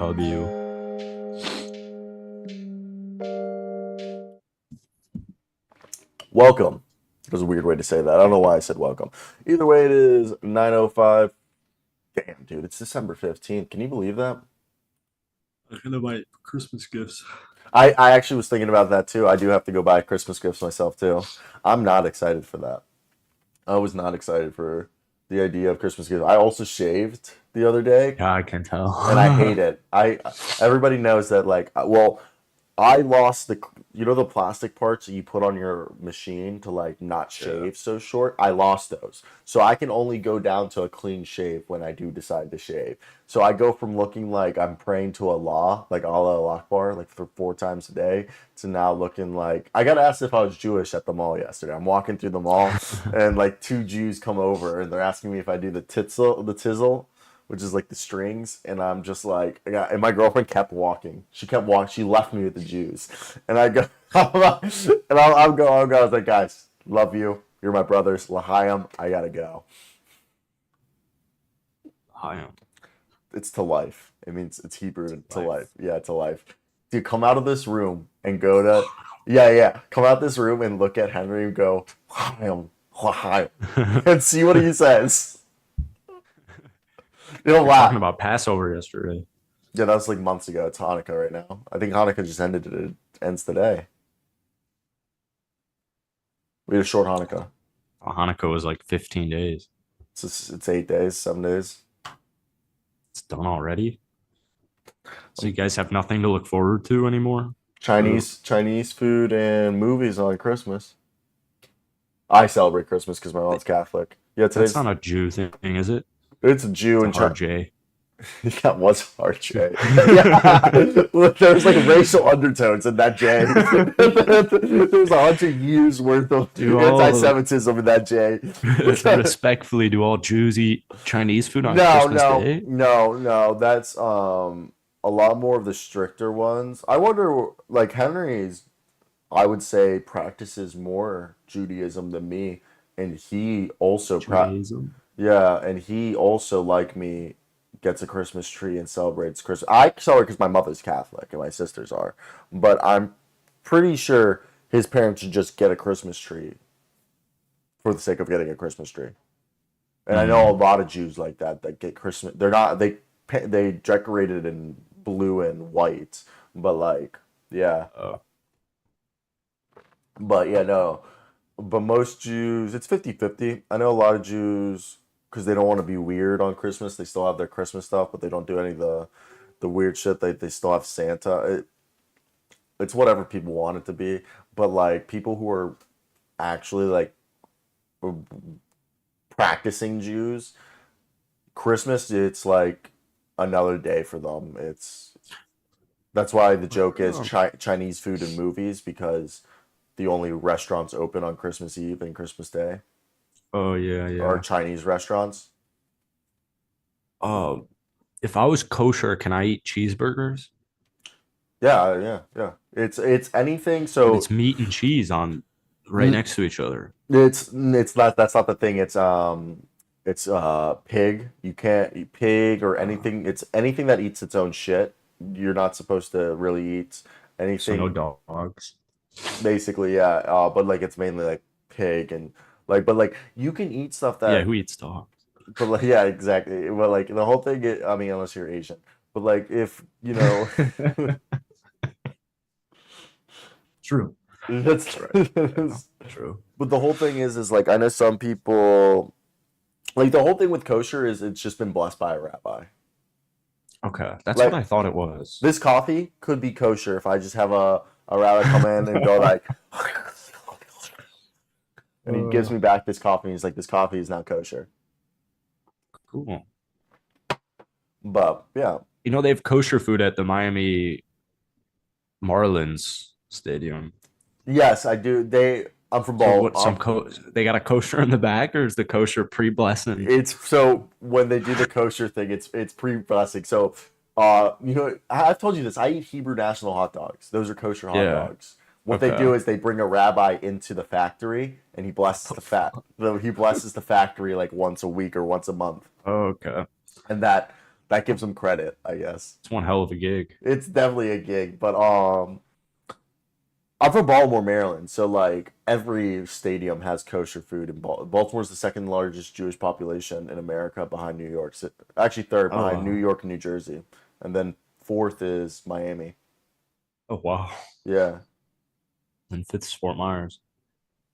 hug you. Welcome. That was a weird way to say that. I don't know why I said welcome. Either way, it is 9:05. Damn, dude, it's December 15th. Can you believe that? I'm gonna buy Christmas gifts. I actually was thinking about that too. I do have to go buy Christmas gifts myself too. I'm not excited for that. I was not excited for the idea of Christmas gifts. I also shaved the other day, Yeah, I can and I tell. hate it. I Everybody knows that, like, well, I lost the plastic parts that you put on your machine to, like, not Yeah. shave so short. I lost those. So I can only go down to a clean shave when I do decide to shave. So I go from looking like I'm praying to Allah, like Allah Akbar, like for 4 times a day, to now looking like I got asked if I was Jewish at the mall yesterday. I'm walking through the mall and like two Jews come over and they're asking me if I do the tizzle, which is like the strings, and I'm just like, yeah. And my girlfriend kept walking. She kept walking. She left me with the Jews, and I go, and I'll go. I was like, guys, love you. You're my brothers. L'chaim. I gotta go. I am It's to life. It means it's Hebrew to life. life. Yeah, to life. Dude, come out of this room and go to, yeah, yeah. Come out this room and look at Henry and go, l'chaim, l'chaim, and see what he says. He'll We were talking laugh. about Passover yesterday. Yeah, that was like months ago. It's Hanukkah right now. I think Hanukkah just ended. It ends today. We had a short Hanukkah. Hanukkah was like 15 days. It's 8 days, 7 days. It's done already. So you guys have nothing to look forward to anymore? Uh, Chinese food and movies on Christmas. I celebrate Christmas because my mom's Catholic. Yeah, that's today's not a Jew thing, is it? it's a Jew It's a and hard China. J. That was hard, Jay. Yeah, there's like racial undertones in that Jay. There's 100 years worth of Do all anti-Semitism in that Jay. respectfully, do all Jews eat Chinese food on No, Christmas no, Day? no, no. That's a lot more of the stricter ones. I wonder, like Henry's, I would say practices more Judaism than me, and he also Judaism. yeah, and he also like me gets a Christmas tree and celebrates Christmas. I celebrate because my mother's Catholic and my sisters are, but I'm pretty sure his parents should just get a Christmas tree for the sake of getting a Christmas tree. And I know a Mm. lot of Jews like that that get Christmas. They're not they decorate it in blue and white, but like yeah, Uh, but yeah no, but most Jews it's 50-50. I know a lot of Jews because they don't want to be weird on Christmas. They still have their Christmas stuff, but they don't do any of the weird shit. They still have Santa. It's whatever people want it to be. But like people who are actually like practicing Jews, Christmas, it's like another day for them. It's That's why the joke is oh, Chinese food and movies because the only restaurants open on Christmas Eve and Christmas Day oh yeah, are yeah. Chinese restaurants. Oh, if I was kosher, can I eat cheeseburgers? Yeah, yeah, yeah. It's anything. But So it's meat and cheese on right n- next to each other. it's not that's not the thing. It's pig. You can't eat pig or Uh, anything. It's anything that eats its own shit. You're not supposed to really eat so no anything. dogs. Basically, yeah. But like it's mainly like pig and like, but like you can eat stuff Yeah, that, who eats dogs? but like yeah, exactly. But like the whole thing, I mean, unless you're Asian, but like if you know, True. that's, That's right. Yeah, true. but the whole thing is like I know some people like the whole thing with kosher is it's just been blessed by a rabbi. Okay, that's what Like I thought it was. this coffee could be kosher if I just have a rabbi come in and go like, and he gives Uh, me back this coffee. And he's like, this coffee is not kosher. cool. But yeah, You know they have kosher food at the Miami Marlins stadium. yes, I do. I'm from So Ball. what? They got a kosher in the back, or is the kosher pre-blessing? It's so when they do the kosher thing, it's pre-blessing. So, I've told you this. I eat Hebrew National hot dogs. Those are kosher hot Yeah. dogs. What they Okay. do is they bring a rabbi into the factory, and he blesses Oh, the fat. fuck. He blesses the factory like once a week or once a month, Okay. and that That gives him credit, I guess. It's one hell of a gig. It's definitely a gig, but I'm from Baltimore, Maryland, so like every stadium has kosher food in Baltimore's the second largest Jewish population in America behind New York. Actually third Oh behind New wow. York and New Jersey. And then fourth is Miami. Oh wow. Yeah. And fifth Fort Myers.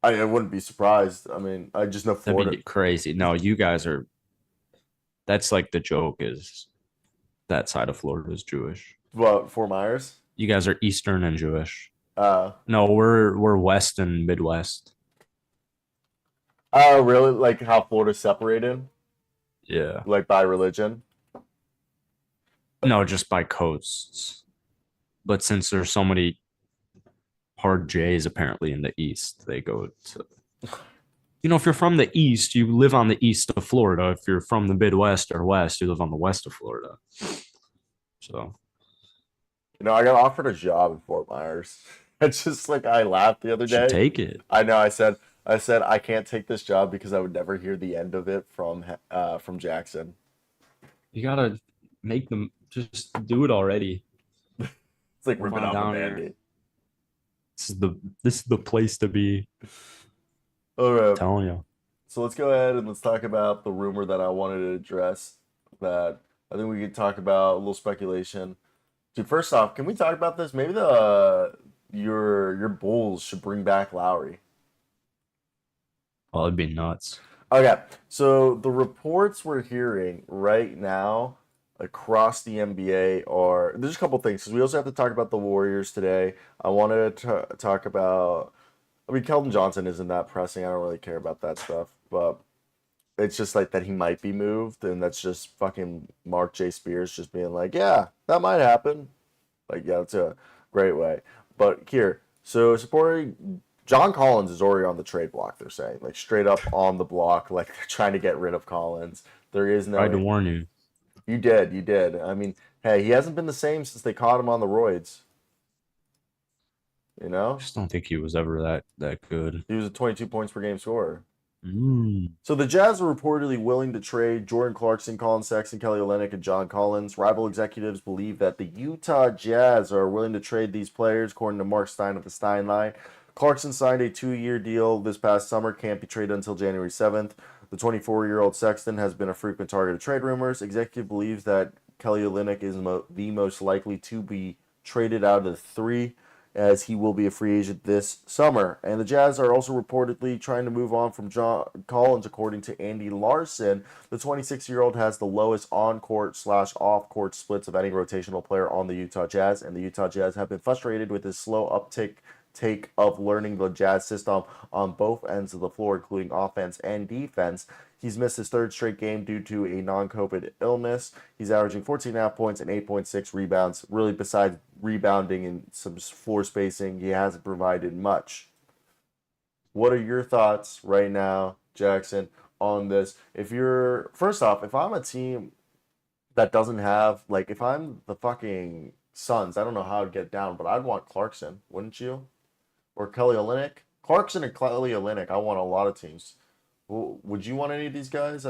I wouldn't be surprised. I mean, I just know That'd Florida. be crazy. No, you guys are. That's like the joke is that side of Florida is Jewish. What, Fort Myers? You guys are Eastern and Jewish. Uh No, we're West and Midwest. oh, really? Like how Florida's separated? Yeah. Like by religion? No, just by coasts. But since there's so many hard J's apparently in the East, they go to. If you're from the East, you live on the east of Florida. If you're from the Midwest or West, you live on the west of Florida. So I got offered a job in Fort Myers. It's just like I laughed the other you should day. take it. I know. I said I can't take this job because I would never hear the end of it from Jackson. You gotta make them just do it already. It's like Move ripping on off a down here. band-aid. This is the place to be. All I'm right. telling you. So let's go ahead and let's talk about the rumor that I wanted to address. That I think we could talk about a little speculation. Dude, first off, can we talk about this? Maybe your Bulls should bring back Lowry. Oh, it'd be nuts. Okay, so the reports we're hearing right now across the NBA are there's a couple things because we also have to talk about the Warriors today. I wanted to talk about. I mean, Keldon Johnson isn't that pressing. I don't really care about that stuff, but it's just like that he might be moved, and that's just fucking Mark J. Spears just being like, yeah, that might happen. Like, yeah, that's a great way. But here, so supporting John Collins is already on the trade block, they're saying. Like, straight up on the block. Like, they're trying to get rid of Collins. There is Tried to no. warn you. You did. I mean, hey, he hasn't been the same since they caught him on the roids. You know? Just don't think he was ever that good. He was a 22 points per game scorer. Mm. So the Jazz are reportedly willing to trade Jordan Clarkson, Colin Sexton, Kelly Olynyk, and John Collins. Rival executives believe that the Utah Jazz are willing to trade these players, according to Mark Stein of the Stein Line. Clarkson signed a 2-year deal this past summer, can't be traded until January 7th. The 24-year-old Sexton has been a frequent target of trade rumors. Executive believes that Kelly Olynyk is the most likely to be traded out of the three, as he will be a free agent this summer. And the Jazz are also reportedly trying to move on from John Collins, according to Andy Larson. The 26-year-old has the lowest on-court/off-court splits of any rotational player on the Utah Jazz, and the Utah Jazz have been frustrated with his slow uptick of learning the Jazz system on both ends of the floor, including offense and defense. He's missed his third straight game due to a non-COVID illness. He's averaging 14.5 points and 8.6 rebounds. Really, besides rebounding and some floor spacing, he hasn't provided much. What are your thoughts right now, Jackson, on this? First off, if I'm a team that doesn't have, like, if I'm the fucking Suns, I don't know how I'd get down, but I'd want Clarkson, wouldn't you? Or Kelly Olynyk? Clarkson and Kelly Olynyk, I want a lot of teams. Would you want any of these guys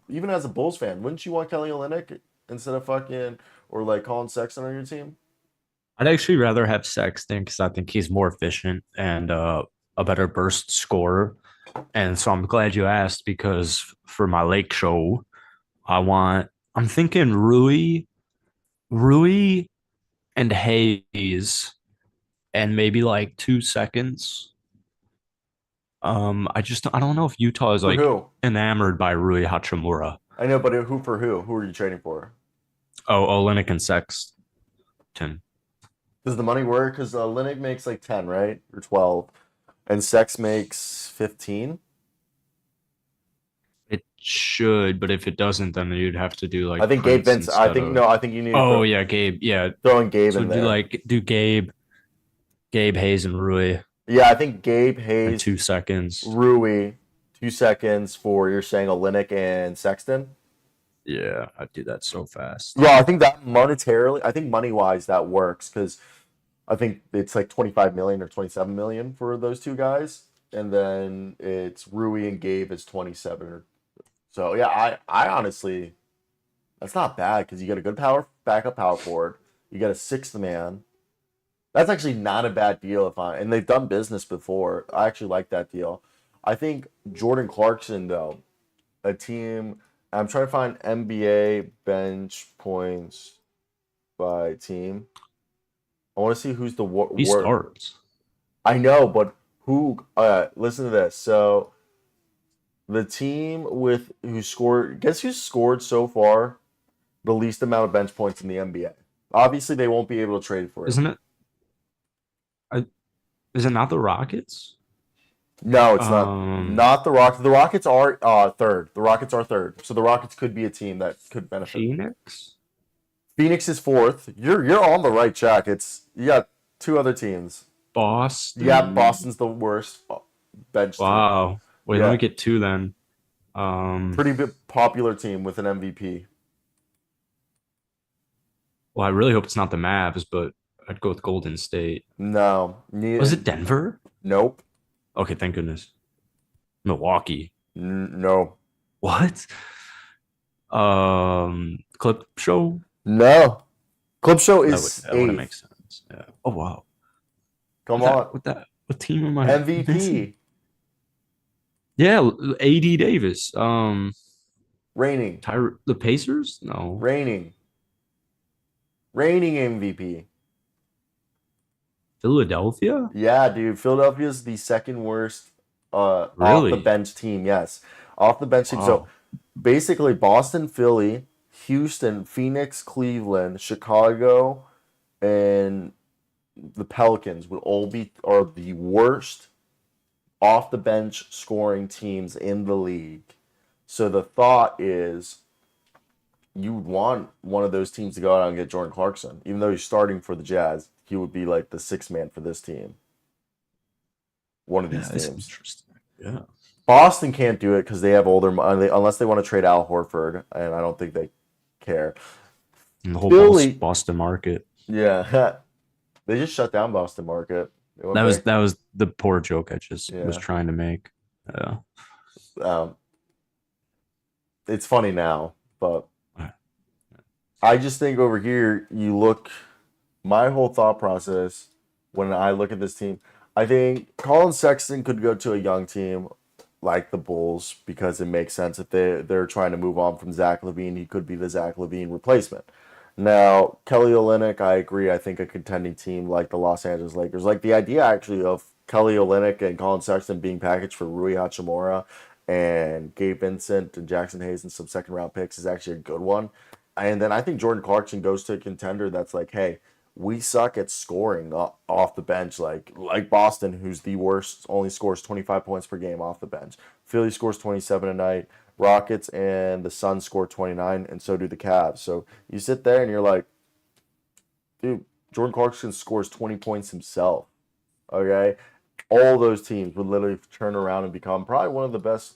even as a Bulls fan? Wouldn't you want Kelly Olynyk instead of fucking or like Colin Sexton on your team? I'd actually rather have Sexton because I think he's more efficient and a better burst scorer. And so I'm glad you asked because for my Lake show, I'm thinking Rui and Hayes, and maybe like 2 seconds. I don't know if Utah is For like who? enamored by Rui Hachimura. I know, but who for who? Who are you trading for? Oh, Olynyk and Sexton. Does the money work? Because Olynyk makes like 10, right? Or 12. And Sex makes 15. It should, but if it doesn't, then you'd have to do like I think Gabe Prince Vince. I instead think of. no. I think you need to Oh yeah, Gabe. Yeah, throw in Gabe so in there. do Gabe Hayes and Rui Yeah, I think Gabe in Hayes, 2 seconds. Rui, 2 seconds for you're saying Olynyk and Sexton. Yeah, I'd do that so fast. Yeah, I think that monetarily, I think money wise that works because I think it's like 25 million or 27 million for those two guys, and then it's Rui and Gabe is 27. So yeah, I honestly That's not bad because you get a good power backup power forward. You get a sixth man. That's actually not a bad deal if I and they've done business before. I actually like that deal. I think Jordan Clarkson though, a team. I'm trying to find NBA bench points by team. I want to see who's the He starts. I know, but who? Listen to this. So the team with who scored, guess who scored so far the least amount of bench points in the NBA? Obviously, they won't be able to trade for him. Isn't it? I, is it not the Rockets? No, it's not. Um, Not the Rockets. The Rockets are third. The Rockets are third. So the Rockets could be a team that could benefit. Phoenix, Phoenix is fourth. You're on the right track. It's you got two other teams. Yeah, Boston. Boston's the worst bench team. Wow. Wait, let me Yeah, get two then. Um, pretty popular team with an MVP. well, I really hope it's not the Mavs, but I'd go with Golden State. No, Was it Denver? nope, Okay, thank goodness. Milwaukee. no, What? Clip show. no. Clip Show is That wouldn't make eighth. sense. Yeah. Oh wow. Come on, What team am I missing? MVP Yeah, AD Davis. reigning, The Pacers? No. reigning, reigning MVP. Philadelphia? Yeah, dude. Philadelphia's the second worst off the Really? bench team. Yes, off the bench team. So Wow. basically, Boston, Philly, Houston, Phoenix, Cleveland, Chicago, and the Pelicans would all be are the worst off the bench scoring teams in the league. So the thought is you would want one of those teams to go out and get Jordan Clarkson, even though he's starting for the Jazz. He would be like the sixth man for this team. One of Yeah, these it's teams. interesting. Yeah. Boston can't do it because they have older unless they want to trade Al Horford, and I don't think they care. And the whole Philly, Boston market. yeah, they just shut down Boston market. They went That was back. that was the poor joke I just was Yeah, trying to make. Yeah. um, it's funny now, but I just think over here you look. My whole thought process when I look at this team, I think Colin Sexton could go to a young team like the Bulls because it makes sense if they're trying to move on from Zach LaVine. He could be the Zach LaVine replacement. Now Kelly Olynyk, I agree. I think a contending team like the Los Angeles Lakers, like the idea actually of Kelly Olynyk and Colin Sexton being packaged for Rui Hachimura and Gabe Vincent and Jackson Hayes and some second round picks is actually a good one. And then I think Jordan Clarkson goes to a contender that's like, hey, we suck at scoring off the bench, like Boston, who's the worst, only scores 25 points per game off the bench. Philly scores 27 a night. Rockets and the Suns score 29, and so do the Cavs. So you sit there and you're like, dude, Jordan Clarkson scores 20 points himself. Okay, all those teams would literally turn around and become probably one of the best,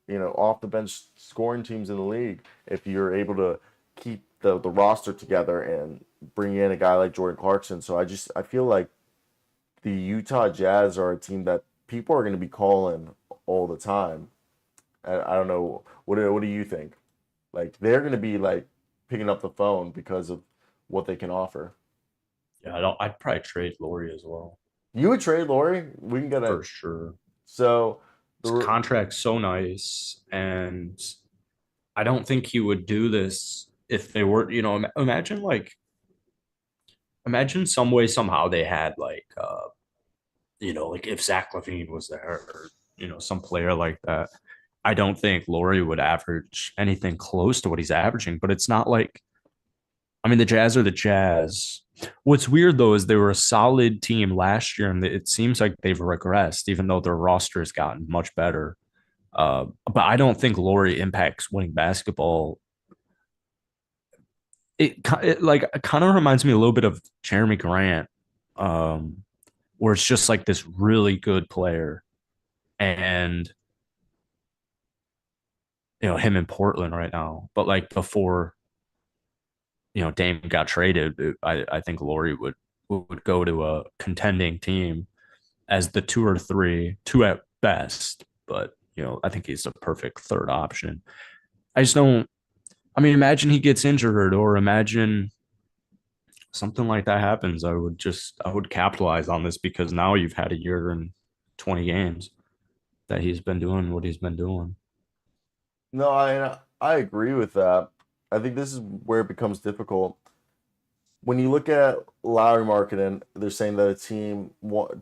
off the bench scoring teams in the league if you're able to keep the roster together and bring in a guy like Jordan Clarkson. So I feel like the Utah Jazz are a team that people are going to be calling all the time. And I don't know what do you think? Like they're going to be like picking up the phone because of what they can offer. Yeah, I don't I'd probably trade Laurie as well. You would trade Laurie. We can get a For sure. so His the contract's so nice, and I don't think he would do this if they were, imagine some way somehow they had like if Zach LaVine was there or some player like that. I don't think Laurie would average anything close to what he's averaging, but it's not like I mean the Jazz are the Jazz. What's weird though is they were a solid team last year, and it seems like they've regressed, even though their roster has gotten much better. But I don't think Laurie impacts winning basketball. It like kind of reminds me a little bit of Jeremy Grant, um, where it's just like this really good player, and him in Portland right now. But like before, Dame got traded, I think Laurie would go to a contending team as the two or three, two at best. But I think he's a perfect third option. I just don't. I mean, imagine he gets injured, or imagine something like that happens. I would capitalize on this because now you've had a year and 20 games that he's been doing what he's been doing. No, I agree with that. I think this is where it becomes difficult. When you look at Lowry marketing, they're saying that a team,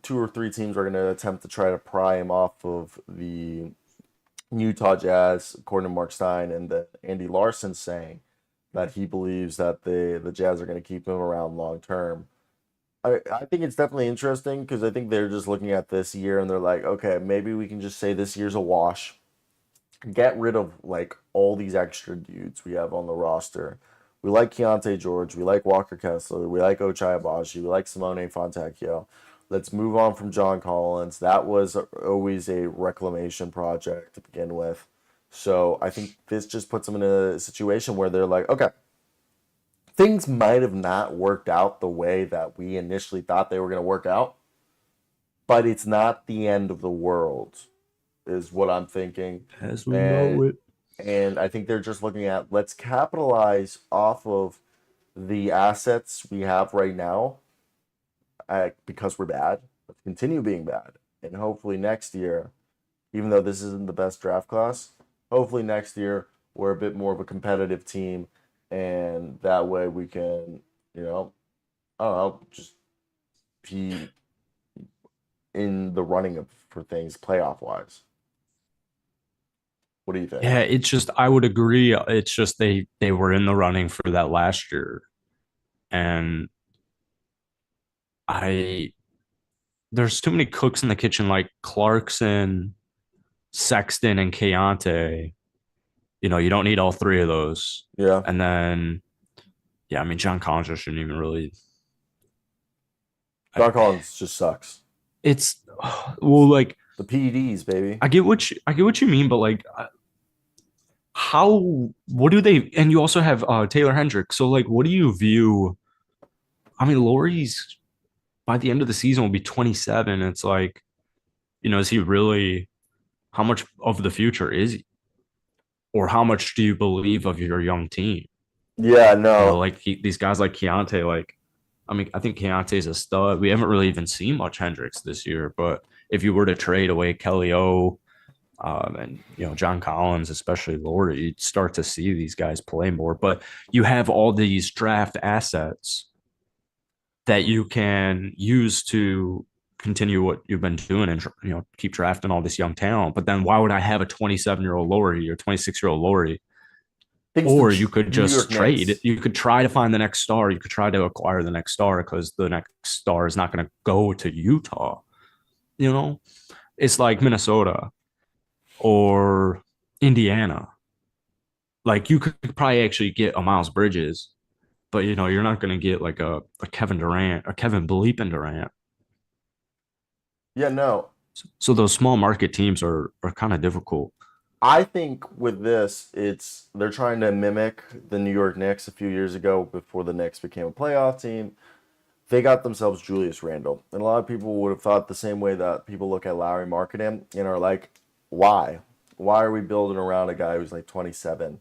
two or three teams are going to attempt to try to pry him off of the Utah Jazz, according to Mark Stein, and the Andy Larson saying that he believes that the Jazz are going to keep him around long term. I think it's definitely interesting because I think they're just looking at this year and they're like, okay, maybe we can just say this year's a wash. Get rid of like all these extra dudes we have on the roster. We like Keontae George, we like Walker Kessler, we like Ochai Abaji, we like Simone Fontecchio. Let's move on from John Collins. That was always a reclamation project to begin with. So I think this just puts them in a situation where they're like, okay, things might have not worked out the way that we initially thought they were going to work out, but it's not the end of the world, is what I'm thinking. As we know And it. and I think they're just looking at let's capitalize off of the assets we have right now because we're bad. Let's continue being bad. And hopefully next year, even though this isn't the best draft class, hopefully next year we're a bit more of a competitive team. And that way we can, I don't know, just be in the running for things playoff wise. What do you think? Yeah, it's just I would agree. It's just they were in the running for that last year. And I there's too many cooks in the kitchen like Clarkson, Sexton, and Keontae. You don't need all three of those. Yeah. And then yeah, I mean John Collins just shouldn't even really I, John Collins just sucks. it's well like The PEDs, baby. I get what you mean, but like how what do they and you also have Taylor Hendricks. So like what do you view I mean Laurie's by the end of the season will be 27. It's like, is he really how much of the future is he? Or how much do you believe of your young team? Yeah, no. Like these guys like Keontae, like I mean, I think Keontae's a stud. We haven't really even seen much Hendricks this year, but if you were to trade away Kelly O and John Collins, especially Laurie, you'd start to see these guys play more. But you have all these draft assets that you can use to continue what you've been doing and keep drafting all this young talent. But then why would I have a 27-year-old Laurie or 26-year-old Laurie? Things Or you could New just York trade. Knicks. You could try to find the next star. You could try to acquire the next star because the next star is not going to go to Utah. It's like Minnesota or Indiana. Like you could probably actually get a Miles Bridges, but you're not going to get like a Kevin Durant, a Kevin Bleepin Durant. Yeah, no. So those small market teams are kind of difficult. I think with this, it's they're trying to mimic the New York Knicks a few years ago before the Knicks became a playoff team. They got themselves Julius Randle. And a lot of people would have thought the same way that people look at Lowry marketing and are like, why? Why are we building around a guy who's like 27?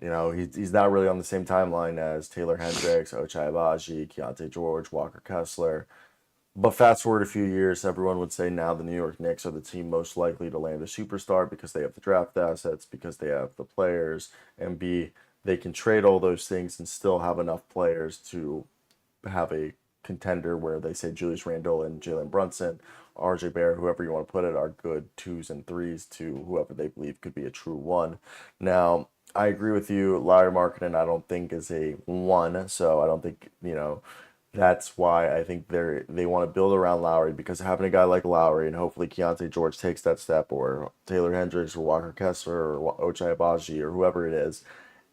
He's not really on the same timeline as Taylor Hendricks, Ochai Abaji, Keontae George, Walker Kessler. But fast forward a few years, everyone would say now the New York Knicks are the team most likely to land a superstar because they have the draft assets, because they have the players, and B, they can trade all those things and still have enough players to have a contender where they say Julius Randle and Jalen Brunson, RJ Barrett, whoever you want to put it, are good twos and threes to whoever they believe could be a true one. Now, I agree with you. Lowry Markkinen, I don't think is a one, so I don't think that's why I think they want to build around Lowry because having a guy like Lowry and hopefully Keontae George takes that step or Taylor Hendricks or Walker Kessler or Ochai Abaji or whoever it is,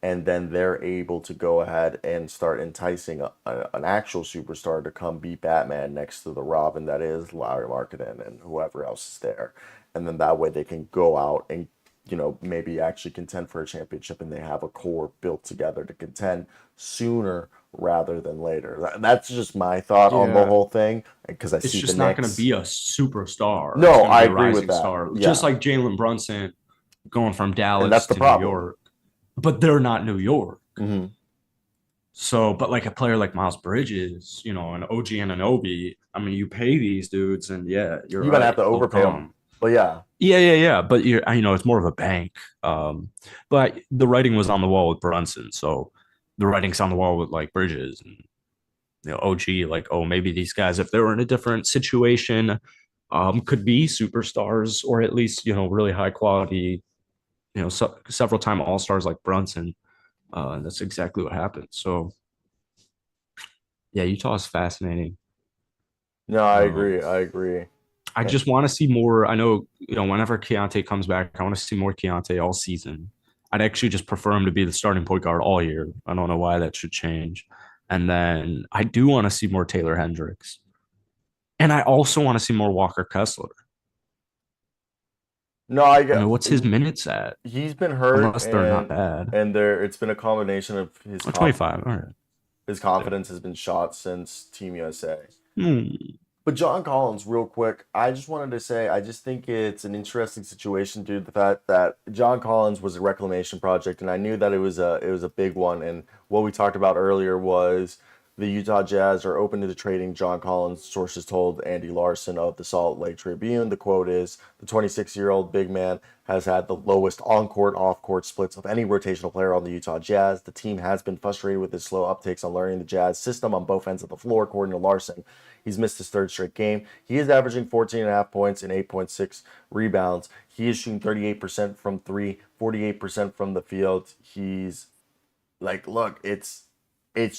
and then they're able to go ahead and start enticing an actual superstar to come be Batman next to the Robin that is Lowry Markkinen and whoever else is there. And then that way they can go out and maybe actually contend for a championship and they have a core built together to contend sooner rather than later. That's just my thought on the Yeah. whole thing because I It's see the just not going to Knicks. be a superstar. It's No, going to I be a agree with rising that. star, Yeah. just like Jalen Brunson going from And that's Dallas the to New problem. York. but they're not New York. Hmm. So, but like a player like Miles Bridges, an OG Anunoby, I mean, you pay these dudes, and yeah, you're You might have right, to they'll overpay them, come. but yeah. Yeah. But it's more of a bank. But the writing was on the wall with Brunson, so the writing's on the wall with like Bridges and OG. Like, oh, maybe these guys, if they were in a different situation, could be superstars or at least really high quality, several time All Stars like Brunson. And that's exactly what happened. So yeah, Utah is fascinating. No, I Um, agree. I agree. I And just want to see more. I know, whenever Keontae comes back, I want to see more Keontae all season. I'd actually just prefer him to be the starting point guard all year. I don't know why that should change. And then I do want to see more Taylor Hendricks. And I also want to see more Walker Kessler. no, I I get mean, what's his minutes at? he's been hurt, Unless they're not bad. and there it's been a combination of Oh, 25. All right. his Yeah. confidence has been shot since Team USA. Hmm. But John Collins, real quick, I just wanted to say I just think it's an interesting situation due to the fact that John Collins was a reclamation project, and I knew that it was a big one. And what we talked about earlier was the Utah Jazz are open to trading John Collins. Sources told Andy Larson of the Salt Lake Tribune. The quote is, "The 26-year-old big man has had the lowest on-court, off-court splits of any rotational player on the Utah Jazz. The team has been frustrated with his slow uptakes on learning the Jazz system on both ends of the floor," according to Larson. He's missed his third straight game. He is averaging 14.5 points and 8.6 rebounds. He is shooting 38% from three, 48% from the field. He's like, look, it's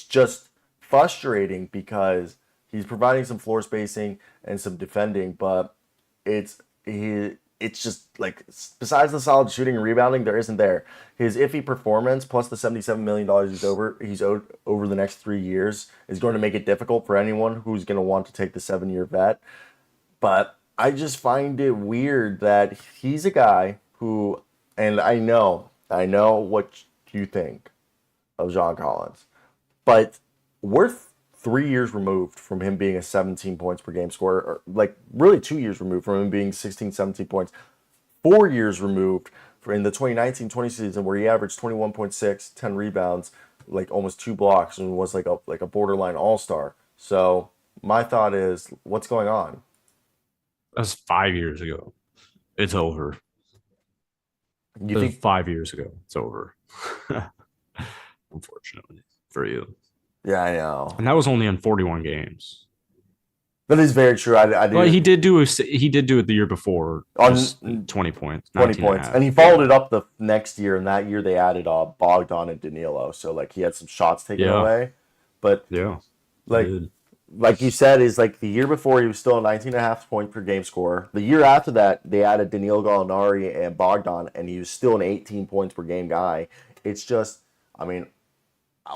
just frustrating because he's providing some floor spacing and some defending, but it's just like besides the solid shooting and rebounding, there isn't there. His iffy performance plus the $77 million he's owed over the next 3 years is going to make it difficult for anyone who's going to want to take the 7-year vet. But I just find it weird that he's a guy who, and I know what you think of John Collins, but we're 3 years removed from him being a 17 points per game scorer, or like really 2 years removed from him being 16, 17 points. 4 years removed in the 2019-20 season where he averaged 21.6, 10 rebounds, like almost 2 blocks, and was like a borderline all-star. So my thought is, what's going on? That was 5 years ago. It's over. You It was think? 5 years ago. It's over. Unfortunately for you. Yeah, I know. And that was only in 41 games. That is very true. I Well, do he did do it the year before, just on 20 points, 20 19 and a points, and half. he followed Yeah. it up the next year. And that year they added Bogdan and Danilo, so like he had some shots taken Yeah. away. But Yeah. He like did. like you said, is like the year before he was still a 19 and a half point per game scorer. The year after that, they added Danilo Gallinari and Bogdan, and he was still an 18 points per game guy. It's just, I mean,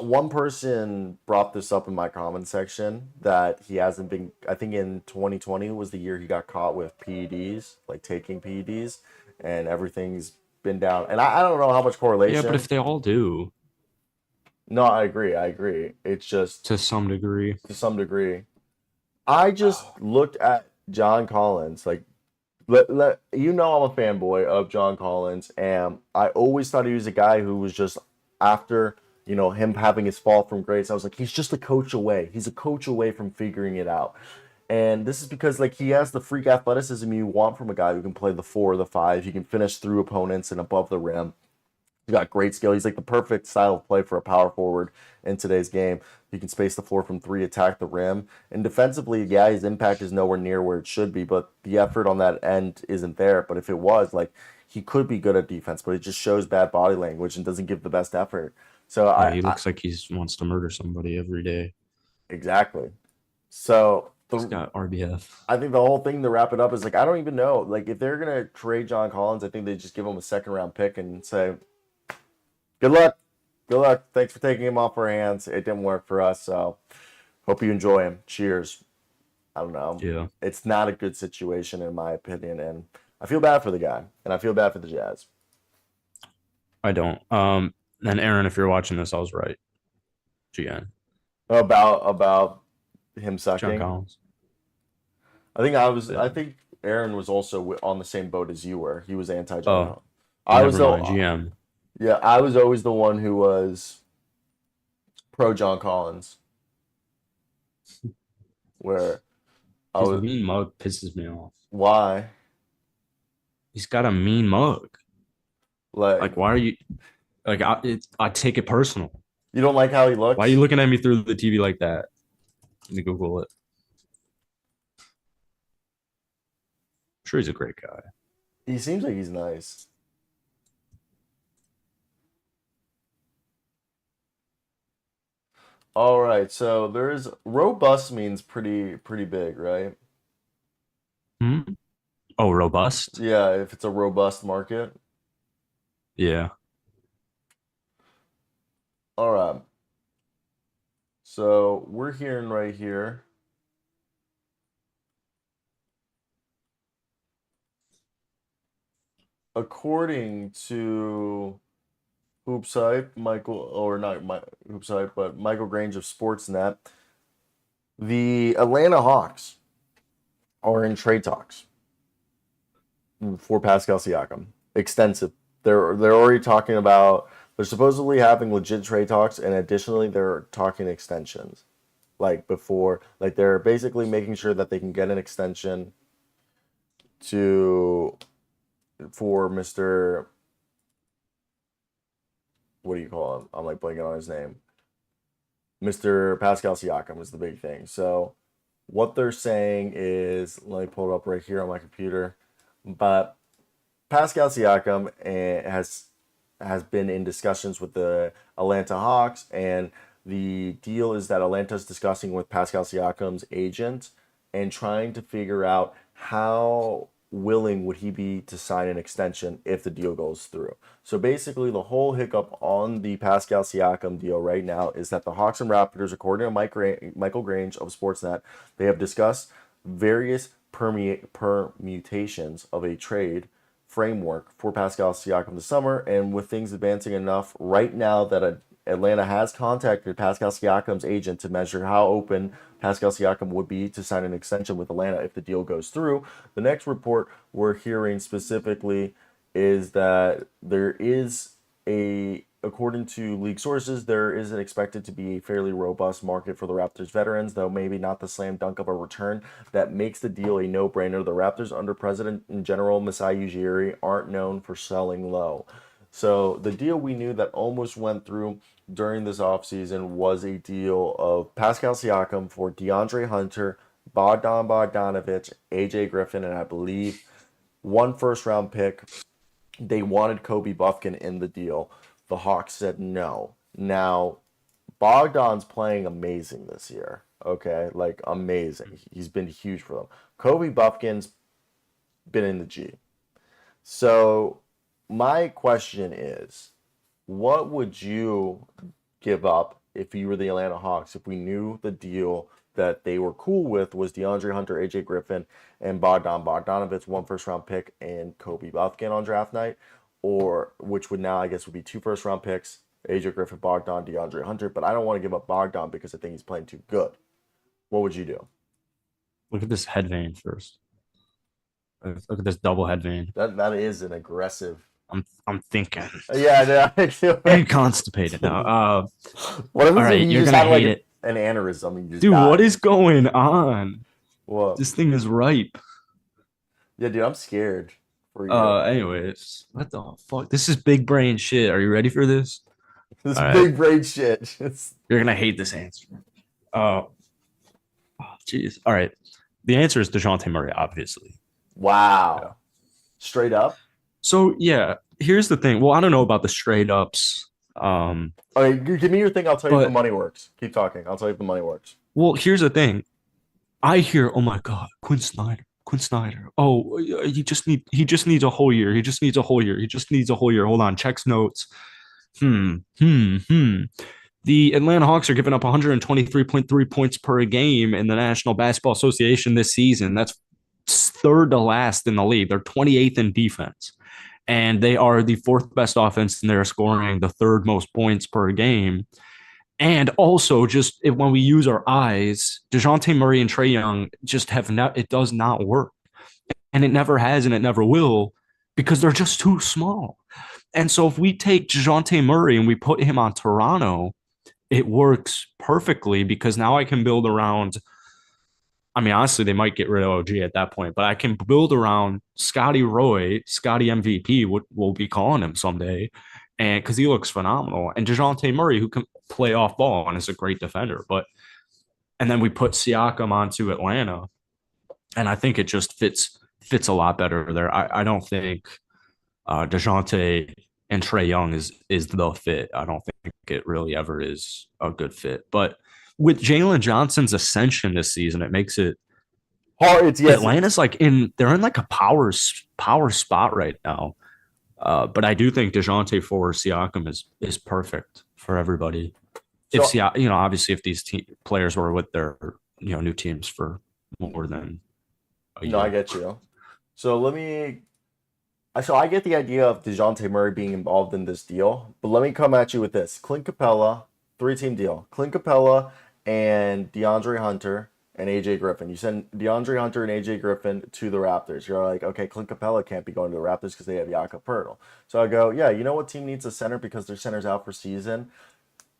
one person brought this up in my comment section that he hasn't been. I think in 2020 was the year he got caught with PEDs, like taking PEDs, and everything's been down. And I don't know how much Yeah, but correlation. if they all do No, I agree. I agree. It's just to some degree. to some degree. I just looked at John Collins. Like, I'm a fanboy of John Collins, and I always thought he was a guy who was just after him having his fall from grace. I was like, he's just a coach away. He's a coach away from figuring it out. And this is because like he has the freak athleticism you want from a guy who can play the four or the five. He can finish through opponents and above the rim. He's got great skill. He's like the perfect style of play for a power forward in today's game. He can space the floor from three, attack the rim. And defensively, yeah, his impact is nowhere near where it should be, but the effort on that end isn't there. But if it was, like, he could be good at defense, but it just shows bad body language and doesn't give the best effort. So Yeah, he looks like he wants to murder somebody every day. exactly. So He's the got RBF. I think the whole thing to wrap it up is like I don't even know. Like if they're gonna trade John Collins, I think they just give him a second round pick and say, good luck. Good luck. Thanks for taking him off our hands. It didn't work for us, so hope you enjoy him. Cheers. I don't know. Yeah, It's not a good situation in my opinion, and I feel bad for the guy, and I feel bad for the Jazz. I don't. And Aaron, if you're watching this, I was right. GN. About him John sucking. Collins. I think I was. Yeah. I think Aaron was also on the same boat as you were. He was anti John Oh, Collins. I was never mind. though. GM. Yeah, I was always the one who was pro John Collins, where I His was, mean mug pisses me off. why? He's got a mean mug. Like, Like, why are you like? I take it personal. you don't like how he Why are you looks? looking at me through the TV like that? Let me Google it. I'm sure he's a great guy. He seems like he's nice. All right, so there's robust means pretty big, right? Hmm? Oh, robust. Yeah, if it's a robust market. Yeah. All right. So we're hearing right here, according to Hoops Hype, Michael, or not my Hoops Hype, but Michael Grange of Sportsnet, the Atlanta Hawks are in trade talks for Pascal Siakam. Extensive. They're already talking about. They're supposedly having legit trade talks, and additionally, they're talking extensions. Like before, like they're basically making sure that they can get an extension to for Mr. What do you call him? I'm like blanking on his name. Mr. Pascal Siakam is the big thing. So what they're saying is, let me pull it up right here on my computer. But Pascal Siakam has been in discussions with the Atlanta Hawks, and the deal is that Atlanta's discussing with Pascal Siakam's agent and trying to figure out how willing would he be to sign an extension if the deal goes through. So basically, the whole hiccup on the Pascal Siakam deal right now is that the Hawks and Raptors, according to Michael Grange of Sportsnet, they have discussed various permutations of a trade framework for Pascal Siakam this summer, and with things advancing enough right now that Atlanta has contacted Pascal Siakam's agent to measure how open Pascal Siakam would be to sign an extension with Atlanta if the deal goes through. The next report we're hearing specifically is that there is according to league sources, there is expected to be a fairly robust market for the Raptors veterans, though maybe not the slam dunk of a return that makes the deal a no-brainer. The Raptors under President and General Masai Ujiri aren't known for selling low. So the deal we knew that almost went through during this offseason was a deal of Pascal Siakam for DeAndre Hunter, Bogdan Bogdanovic, AJ Griffin, and I believe one first round pick. They wanted Kobe Buffkin in the deal. The Hawks said no. Now, Bogdan's playing amazing this year. Okay, like amazing. He's been huge for them. Kobe Buffkin's been in the G. So, my question is, what would you give up if you were the Atlanta Hawks if we knew the deal that they were cool with was DeAndre Hunter, AJ Griffin, and Bogdan Bogdanovic, one first round pick, and Kobe Buffkin on draft night, or which would now I guess would be two first round picks, AJ Griffin, Bogdan, DeAndre Hunter. But I don't want to give up Bogdan because I think he's playing too good. What would you do? Look at this head vein first. Look at this double head vein. That is an aggressive. I'm thinking. Yeah, And constipated now. What if All right, you you're just gonna had like hate it, an aneurysm and you just dude. died? What is going on? What? This thing is ripe. Yeah, dude, I'm scared for you. Anyways, what the fuck? This is big brain shit. Are you ready for this? This All right, big brain shit. you're gonna hate this answer. Uh, jeez. All right, the answer is DeJounte Murray, obviously. Yeah. Wow. Straight up. So yeah, here's the thing. Well, I don't know about the straight ups. Okay, give me your thing. I'll tell you if the But money works. Keep talking. I'll tell you if the money works. well, here's the thing. I hear, oh my God, Quinn Snyder. Quinn Snyder. Oh, he just needs a whole year. He just needs a whole year. He just needs a whole year. Hold on, checks notes. Hmm. The Atlanta Hawks are giving up 123.3 points per game in the National Basketball Association this season. That's third to last in the league. They're 28th in defense. And they are the fourth best offense, and they're scoring the third most points per game. And also, just when we use our eyes, DeJounte Murray and Trae Young just have not, it does not work. And it never has, and it never will, because they're just too small. And so if we take DeJounte Murray and we put him on Toronto, it works perfectly because now I can build around. I mean, honestly, they might get rid of OG at that point, but I can build around Scotty Roy, Scotty MVP, what we'll be calling him someday, and because he looks phenomenal, and DeJounte Murray, who can play off ball and is a great defender. But and then we put Siakam onto Atlanta, and I think it just fits a lot better there. I don't think DeJounte and Trey Young is the fit. I don't think it really ever is a good fit. But with Jalen Johnson's ascension this season, it makes it hard. It's yes. Atlanta's they're in like a power spot right now. But I do think DeJounte for Siakam is perfect for everybody. So, if obviously if these players were with their new teams for more than a year. No, I get you. So I get the idea of DeJounte Murray being involved in this deal, but let me come at you with this. Clint Capella, 3-team deal. Clint Capella and DeAndre Hunter and AJ Griffin. You send DeAndre Hunter and AJ Griffin to the Raptors. You're like, okay, Clint Capella can't be going to the Raptors because they have Jakob Poeltl. So I go, yeah, you know what team needs a center because their center's out for season?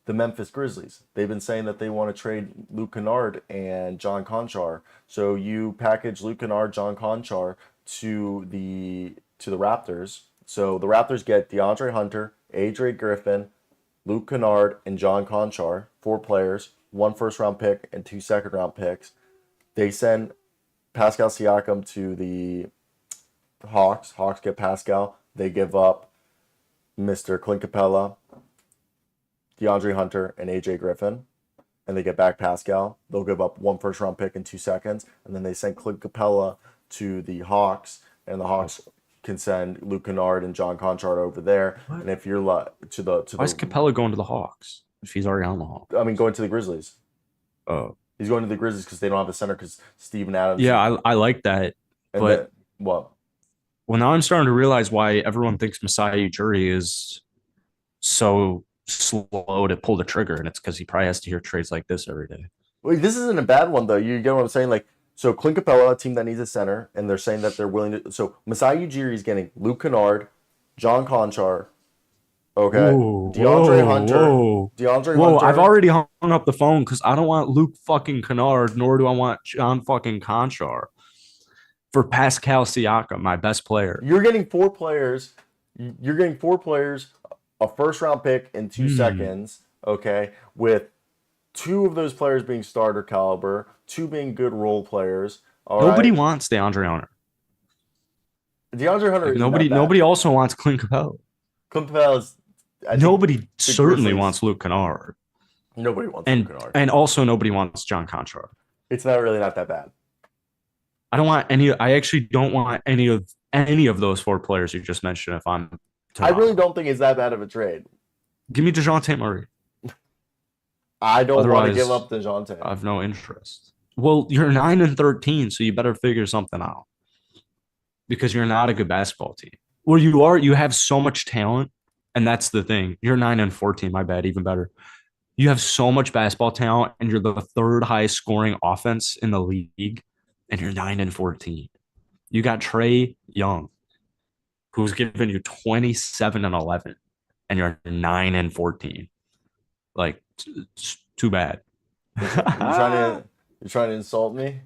The Memphis Grizzlies. They've been saying that they want to trade Luke Kennard and John Conchar. So you package Luke Kennard, John Conchar to the Raptors. So the Raptors get DeAndre Hunter, AJ Griffin, Luke Kennard, and John Conchar, 4 players, 1 first-round pick and 2 second-round picks. They send Pascal Siakam to the Hawks. Hawks get Pascal. They give up Mr. Clint Capella, DeAndre Hunter, and AJ Griffin, and they get back Pascal. They'll give up 1 first-round pick and 2 seconds, and then they send Clint Capella to the Hawks, and the Hawks can send Luke Kennard and John Conchar over there. What? And if you're why is Capella going to the Hawks if he's already on the Hawks? I mean, going to the Grizzlies. Oh, he's going to the Grizzlies because they don't have a center because Steven Adams. Yeah, I like that, but what? Well, now I'm starting to realize why everyone thinks Masai Ujiri is so slow to pull the trigger, and it's because he probably has to hear trades like this every day. Well, this isn't a bad one though. You get what I'm saying? Like, so Clint Capella, a team that needs a center, and they're saying that they're willing to. So Masai Ujiri is getting Luke Kennard, John Conchar, okay, DeAndre Hunter. Whoa! I've already hung up the phone because I don't want Luke fucking Kennard, nor do I want John fucking Conchar for Pascal Siakam, my best player. You're getting 4 players. A first-round pick in 2 seconds, okay, with 2 of those players being starter caliber, 2 being good role players. Nobody wants DeAndre Hunter. DeAndre Hunter. Nobody also wants Clint Capella. Clint Capella is. Nobody certainly wants Luke Kennard. Nobody wants Luke Kennard, and also nobody wants John Conchar. It's not that bad. I don't want any. I actually don't want any of those 4 players you just mentioned. If I'm I really don't think it's that bad of a trade. Give me DeJounte Murray. I don't want to give up DeJounte. I have no interest. Well, you're 9-13, so you better figure something out. Because you're not a good basketball team. Well, you are. You have so much talent, and that's the thing. You're 9-14. My bad. Even better. You have so much basketball talent, and you're the 3rd highest scoring offense in the league, and you're 9-14. You got Trey Young, who's given you 27-11, and you're 9-14. Like, too bad. You're trying to insult me?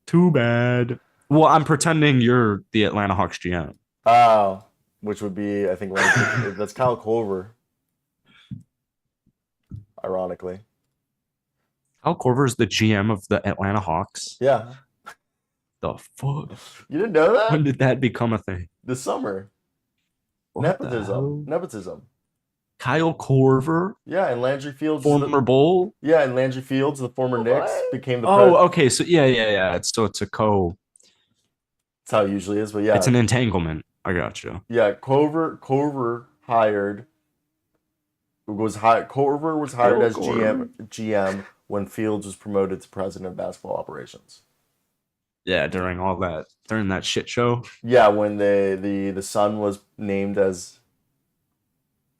Too bad. Well, I'm pretending you're the Atlanta Hawks GM. Oh, which would be, I think, that's Kyle Korver. Ironically. Kyle Korver is the GM of the Atlanta Hawks? Yeah. The fuck? You didn't know that? When did that become a thing? This summer. What Nepotism. Kyle Korver? Yeah, and Landry Fields. Former Bull? Yeah, and Landry Fields, the former Knicks, became the okay. So, yeah. It's a co. That's how it usually is, but yeah. It's an entanglement. I got you. Yeah, Korver was hired as GM when Fields was promoted to president of basketball operations. Yeah, during that shit show. Yeah, when the son was named as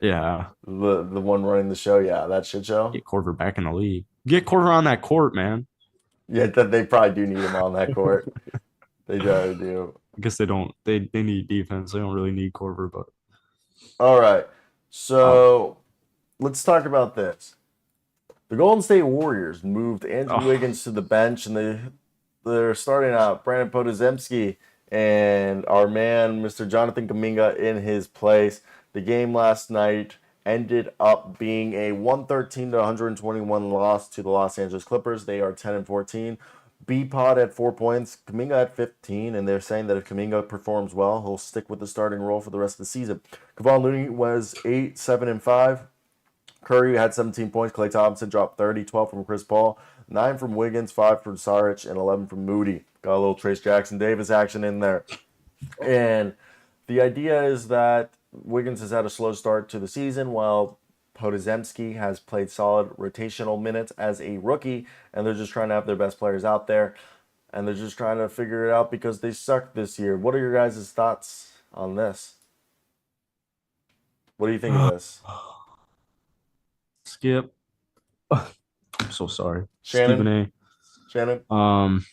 the one running the show. Yeah, that shit show. Get Korver back in the league. Get Korver on that court, man. Yeah, they probably do need him on that court. They do. I guess they don't. They need defense. They don't really need Korver, but All right. Oh, So let's talk about this. The Golden State Warriors moved Andrew oh, Wiggins to the bench, and they're starting out Brandon Podozemski and our man, Mr. Jonathan Kuminga, in his place. The game last night ended up being a 113 to 121 loss to the Los Angeles Clippers. They are 10 and 14. B Pod at 4 points, Kuminga at 15, and they're saying that if Kuminga performs well, he'll stick with the starting role for the rest of the season. Kevon Looney was 8, 7, and 5. Curry had 17 points. Klay Thompson dropped 30, 12 from Chris Paul, 9 from Wiggins, 5 from Saric, and 11 from Moody. Got a little Trace Jackson Davis action in there. And the idea is that Wiggins has had a slow start to the season while Podozemski has played solid rotational minutes as a rookie, and they're just trying to have their best players out there, and they're just trying to figure it out because they suck this year. What are your guys' thoughts on this? What do you think of this? Skip. I'm so sorry, Stephen Shannon? A. Shannon? Um,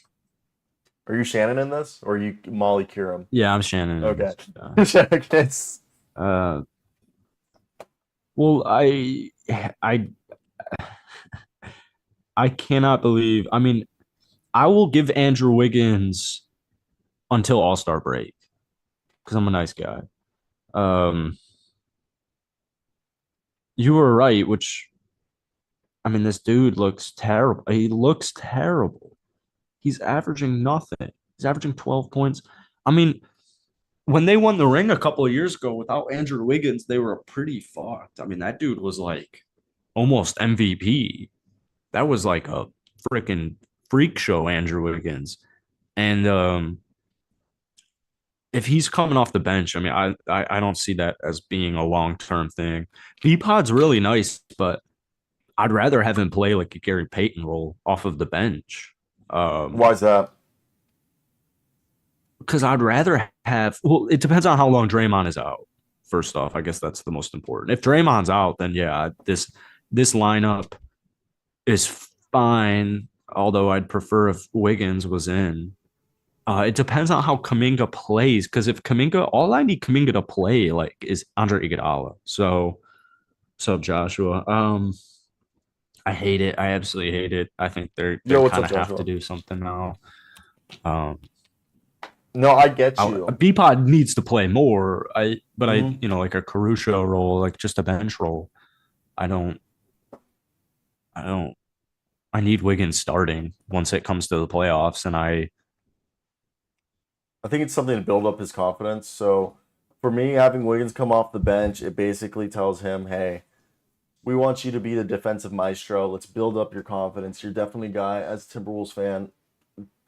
Are you Shannon in this, or are you Molly Curum? yeah, I'm Shannon in Okay. this. Yeah. Okay. Uh, well, I, I cannot believe. I mean, I will give Andrew Wiggins until All Star break because I'm a nice guy. Um, you were right, which I mean, this dude looks terrible. He looks terrible. He's averaging nothing. He's averaging 12 points. I mean, when they won the ring a couple of years ago without Andrew Wiggins, they were pretty fucked. I mean, that dude was like almost MVP. That was like a freaking freak show, Andrew Wiggins. And if he's coming off the bench, I mean, I don't see that as being a long term thing. B Pod's really nice, but I'd rather have him play like a Gary Payton role off of the bench. Why is that? Because I'd rather have. Well, it depends on how long Draymond is out. First off, I guess that's the most important. If Draymond's out, then yeah, this lineup is fine. Although I'd prefer if Wiggins was in. It depends on how Kaminga plays. Because if Kaminga, all I need Kaminga to play like is Andre Iguodala. So Joshua. I hate it. I absolutely hate it. I think they're Yo, what's kind up, of have to Joshua? do something now. Um, No, I get you. Bpod needs to play more. Hmm. Like a Caruso role, like just a bench role. I don't, I don't. I need Wiggins starting once it comes to the playoffs, and I think it's something to build up his confidence. So for me, having Wiggins come off the bench, it basically tells him, hey, we want you to be the defensive maestro. Let's build up your confidence. You're definitely a guy, as a Timberwolves fan,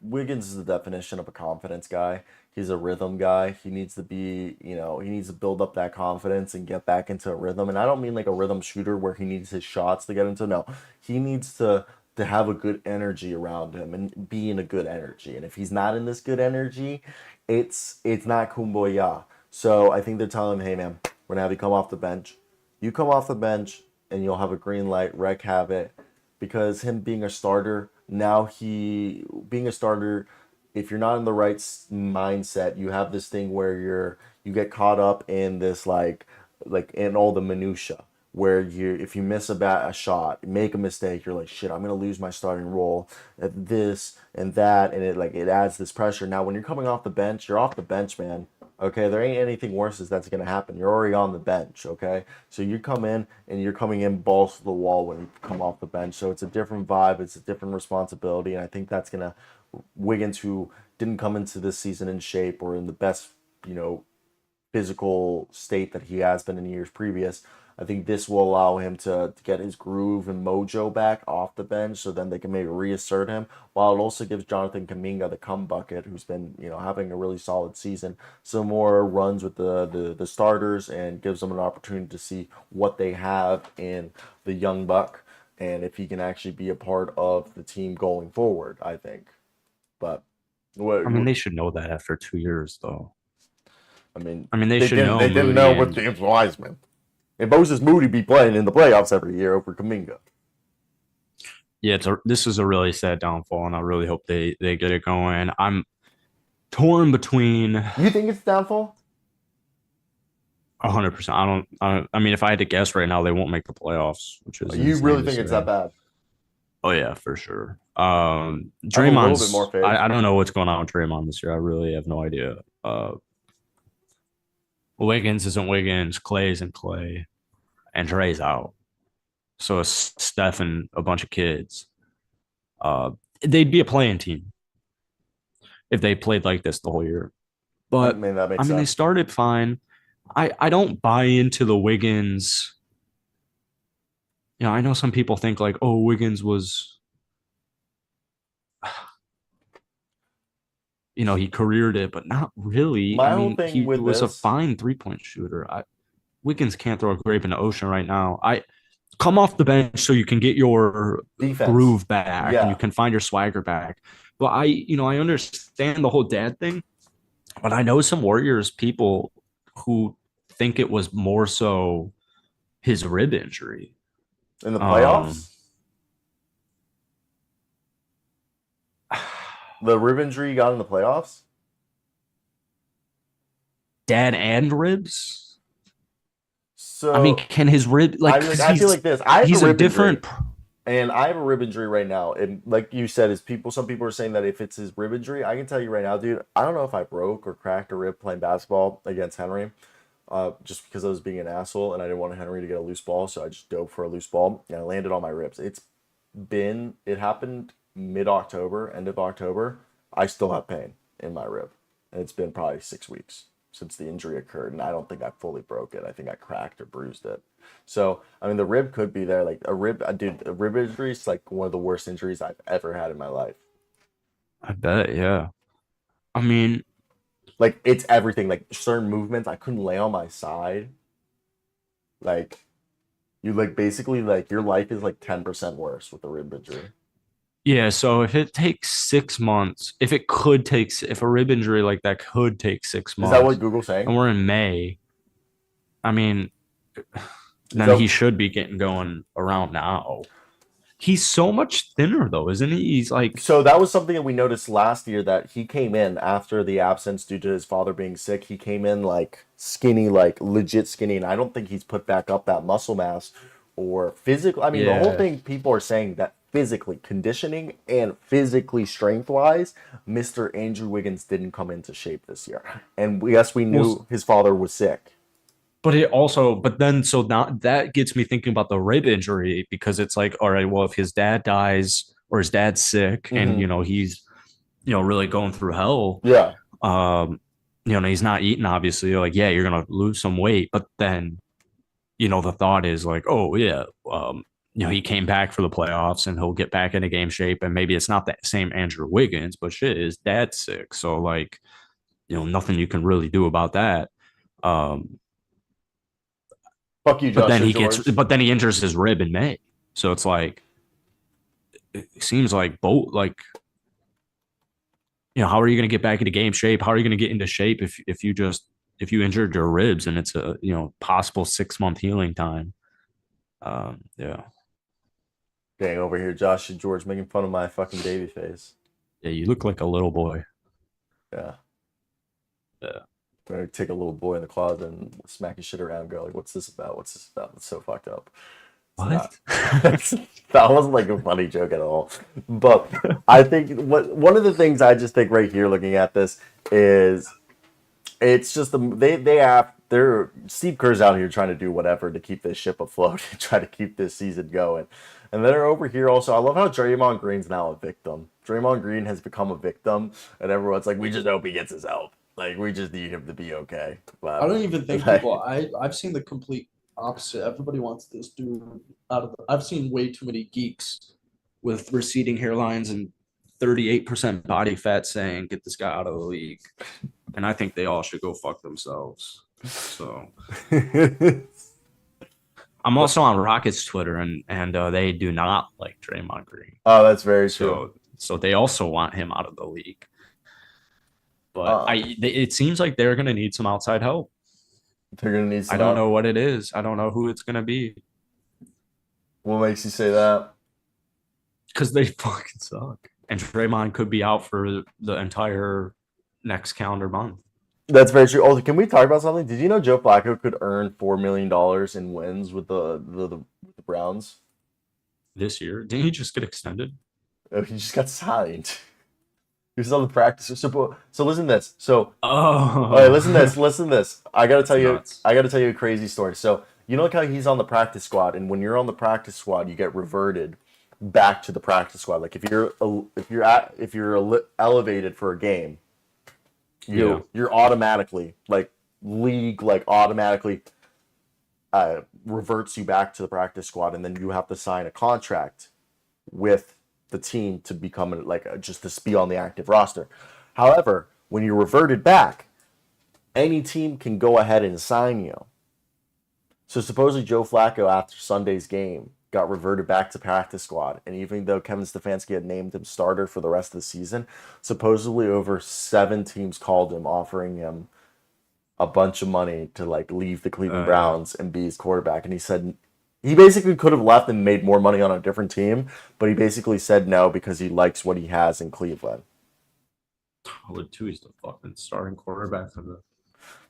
Wiggins is the definition of a confidence guy. He's a rhythm guy. He needs to be, he needs to build up that confidence and get back into a rhythm. And I don't mean like a rhythm shooter where he needs his shots to get into. No, he needs to have a good energy around him and be in a good energy. And if he's not in this good energy, it's not kumbaya. So I think they're telling him, hey man, we're gonna have you come off the bench. You come off the bench and you'll have a green light, wreck habit, because him being a starter now, he being a starter, if you're not in the right mindset, you have this thing where you get caught up in this like in all the minutia where you, if you miss a shot, make a mistake, you're like, shit, I'm gonna lose my starting role at this and that, and it adds this pressure. Now when you're coming off the bench, you're off the bench, man. Okay, there ain't anything worse as that's gonna happen. You're already on the bench. Okay, so you come in and you're coming in balls to the wall when you come off the bench. So it's a different vibe. It's a different responsibility, and I think that's gonna Wiggins, who didn't come into this season in shape or in the best, you know, physical state that he has been in years previous. I think this will allow him to get his groove and mojo back off the bench, so then they can maybe reassert him. While it also gives Jonathan Kaminga, the cum bucket, who's been having a really solid season, some more runs with the starters, and gives them an opportunity to see what they have in the young buck and if he can actually be a part of the team going forward. I think, but what I mean, they should know that after 2 years, though. I mean, I mean, they they should didn't know they didn't Moody know with and James Wiseman. And Moses Moody be playing in the playoffs every year over Kaminga. yeah, this is a really sad downfall, and I really hope they get it going. I'm torn between. You think it's downfall? 100%. I mean, if I had to guess right now, they won't make the playoffs, which is You insane really to think it's that say. bad? Oh yeah, for sure. I have a little bit more Draymond's. faith. I don't know what's going on with Draymond this year. I really have no idea. Wiggins isn't Wiggins. Clay isn't Clay, and Dre's out. So it's Steph and a bunch of kids. Uh, they'd be a playing team if they played like this the whole year. I But mean, that I makes mean, they sense. started fine. I don't buy into the Wiggins. I know some people think like, oh, Wiggins was, he careered it, but not really. I My whole mean, thing he with was a this, fine 3-point shooter. Wiggins can't throw a grape in the ocean right now. I come off the bench so you can get your defense. groove back and you Yeah. can find your swagger back. But I understand the whole dad thing, but I know some Warriors people who think it was more so his rib injury. In the Um, playoffs, the rib injury you got in the playoffs. dad and ribs. I mean, So can his rib I like like because I feel like this. I have a he's a rib injury, different. and I have a rib injury right now. And like you said, is people some people are saying that if it's his rib injury, I can tell you right now, dude. I don't know if I broke or cracked a rib playing basketball against Henry. Just because I was being an asshole and I didn't want Henry to get a loose ball, so I just dove for a loose ball and I landed on my ribs. It happened mid October, end of October. I still have pain in my rib, and it's been probably 6 weeks since the injury occurred, and I don't think I fully broke it. I think I cracked or bruised it. So I mean, the rib could be there. Like dude, a rib injury is like one of the worst injuries I've ever had in my life. I bet, yeah. I mean, Like it's everything. Like certain movements, I couldn't lay on my side. Like you like basically like your life is like 10% worse with a rib injury. yeah. So if it takes 6 months, if a rib injury like that could take six Is that what months, Google's saying? and we're in May, I mean, Is then that he should be getting going around now. He's so much thinner though, isn't he? He's like, so that was something that we noticed last year that he came in after the absence due to his father being sick. He came in like skinny, like legit skinny, and I don't think he's put back up that muscle mass or physical. I mean, the whole yeah. thing people are saying that physically, conditioning and physically strength wise, Mr. Andrew Wiggins didn't come into shape this year. And yes, we Well, knew his father was sick. but then, so now that gets me thinking about the rib injury because it's like, all right, well, if his dad dies or his dad's sick and, Hmm. he's, really going through hell, Yeah. um, he's not eating, obviously, like, yeah, you're going to lose some weight. But then, the thought is like, oh, yeah, he came back for the playoffs and he'll get back into game shape. And maybe it's not that same Andrew Wiggins, but shit, his dad's sick. So, like, nothing you can really do about that. Um, Fuck you, Joshua George. but then he injures his rib in May. So it's like, it seems like both, like, how are you going to get back into game shape? How are you going to get into shape if you injured your ribs and it's a possible 6 month healing time? Yeah, Dang, over here, Joshua George making fun of my fucking baby face. yeah, you look like a little boy. Yeah. Yeah. Or take a little boy in the closet and smack his shit around and go like, "What's this about? What's this about?" It's so fucked up. It's not. What? That wasn't like a funny joke at all. But I think one of the things I just think right here, looking at this, is it's just they're Steve Kerr's out here trying to do whatever to keep this ship afloat and try to keep this season going. And they're over here also. I love how Draymond Green's now a victim. Draymond Green has become a victim, and everyone's like, "We just hope he gets his help. Like, we just need him to be okay." I But don't even think people. I've seen the complete opposite. Everybody wants this dude out of. I've seen way too many geeks With receding hairlines and 38% body fat saying, get this guy out of the league. And I think they all should go fuck themselves. So I'm also on Rockets Twitter and they do not like Draymond Green. oh, that's very true. So they also want him out of the league. But Uh, it seems like they're gonna need some outside help. they're gonna need I some don't out. know what it is. I don't know who it's gonna be What makes you say that? because they fucking suck. And Draymond could be out for the entire next calendar month. That's very true. Oh, can we talk about something? Did you know Joe Flacco could earn $4 million in wins with the Browns? This year, didn't he just get extended? Oh, he just got signed. He was on the practice. So listen to this. So Oh, all right, listen to this. Listen to this. I gotta That's tell you. nuts. I gotta tell you a crazy story. So you know like how he's on the practice squad, and when you're on the practice squad, you get reverted back to the practice squad. Like if you're elevated for a game, you're automatically like league like automatically reverts you back to the practice squad, and then you have to sign a contract with the team to become just to be on the active roster. However, when you're reverted back, any team can go ahead and sign you. So supposedly Joe Flacco after Sunday's game got reverted back to practice squad, and even though Kevin Stefanski had named him starter for the rest of the season, supposedly over 7 teams called him offering him a bunch of money to like leave the Cleveland Browns and be his quarterback, and he said he basically could have left and made more money on a different team, but he basically said no because he likes what he has in Cleveland. Solid too. He's the fucking starting quarterback for the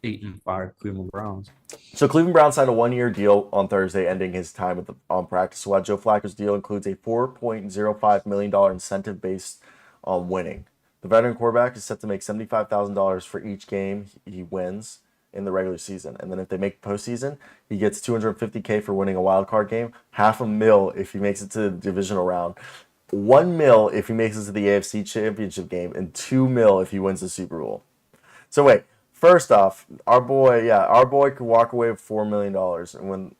8-5 Cleveland Browns. So Cleveland Browns signed a 1-year deal on Thursday, ending his time on practice squad. Joe Flacco's deal includes a $4.05 million incentive based on winning. The veteran quarterback is set to make $75,000 for each game he wins in the regular season, and then if they make postseason, he gets $250K for winning a wild card game, $500,000 if he makes it to the divisional round, $1 million if he makes it to the AFC Championship game, and $2 million if he wins the Super Bowl. So wait, first off, our boy could walk away with $4 million and win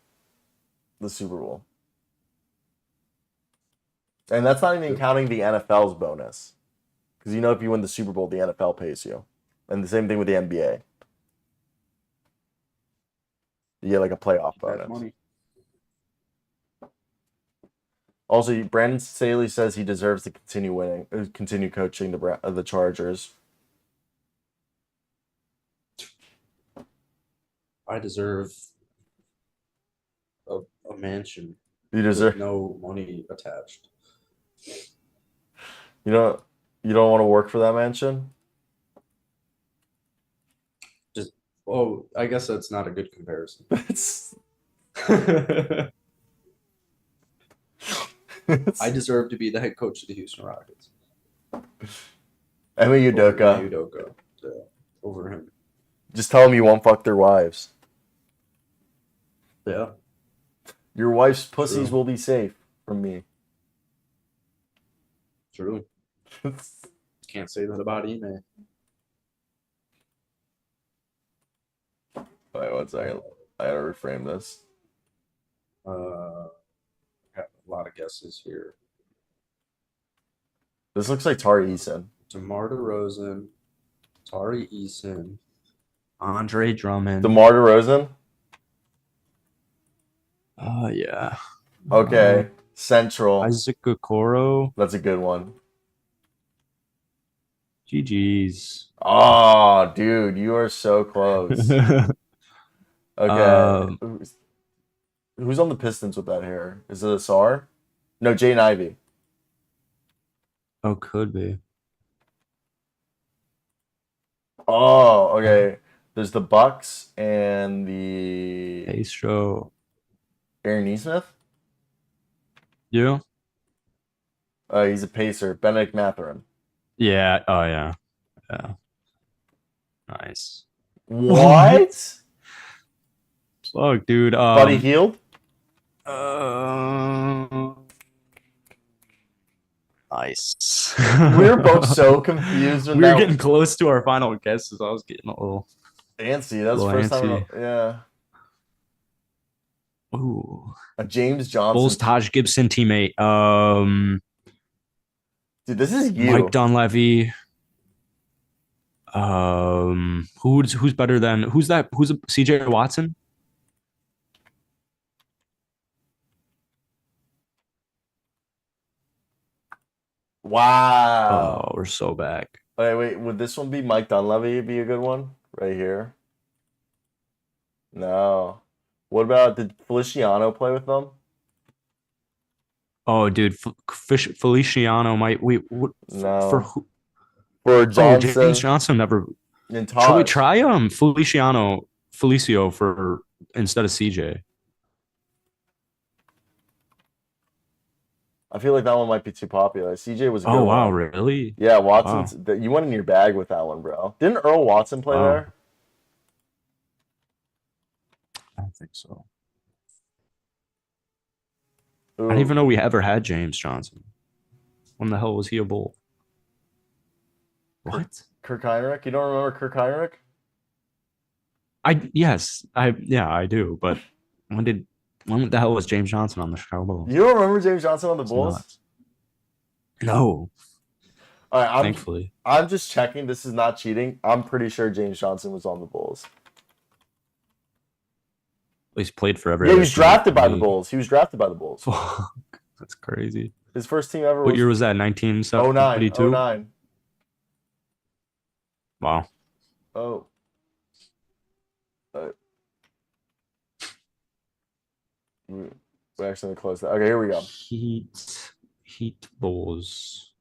the Super Bowl, and that's not even counting the NFL's bonus, because you know if you win the Super Bowl, the NFL pays you, and the same thing with the NBA. You get like a playoff bonus. Money. Also, Brandon Staley says he deserves to continue coaching the Chargers. I deserve a mansion You with deserve. no money attached. You don't want to work for that mansion. Oh, I guess that's not a good comparison. I deserve to be the head coach of the Houston Rockets. Emi Udoka. Emi Udoka, over him. Just tell them you won't fuck their wives. Yeah. Your wife's pussies True. will be safe from me. True. Can't say that about Ime. Wait, 1 second. I gotta reframe this. Got a lot of guesses here. This looks like Tari Eason. DeMar DeRozan, Tari Eason, Andre Drummond. DeMar DeRozan? Yeah. Okay. Central. Isaac Okoro. That's a good one. GG's. Oh, dude, you are so close. Okay. Who's on the Pistons with that hair? Is it Asar? No, Jaden Ivey. Oh, could be. Oh, okay. There's the Bucks and the Ace show. Aaron Neesmith. You? He's a pacer. Benedict Mathurin. Yeah. Oh, yeah. Yeah. Nice. What? Fuck, dude. Buddy Hield? Nice. We were both so confused when we were that getting close to our final guesses. I was getting a little antsy. That's the little first time. antsy. Yeah. ooh. A James Johnson. Bulls Taj Gibson teammate. Dude, this is you. Mike Dunleavy. Who's better than who's that? Who's CJ Watson? Wow. Oh, we're so back. Wait. Would this one be Mike Dunleavy? Be a good one right here. No. What about did Feliciano play with them? Oh, dude, Feliciano might No. for who? For Oh, Johnson. James Johnson never. And Should we Taj. try Felicio for instead of CJ? I feel like that one might be too popular. CJ was a good Oh wow, one. really? Yeah, Wow. Watson's. You went in your bag with that one, bro. Didn't Earl Watson play Wow. there? I don't think so. I Ooh, didn't even know we ever had James Johnson. When the hell was he a Bull? What? Kirk Heinrich. You don't remember Kirk Heinrich? I do. But when the hell was James Johnson on the Chicago Bulls? You don't remember James Johnson on the It's Bulls? nuts. No, All right, thankfully. I'm just checking. This is not cheating. I'm pretty sure James Johnson was on the Bulls. At least played for every. Yeah, he other was team in drafted by the league. Bulls. He was drafted by the Bulls. Fuck, that's crazy. His first team ever What was year was that? 1972. 09. Wow. Oh. We actually closed that. Okay, here we go. Heat Bulls.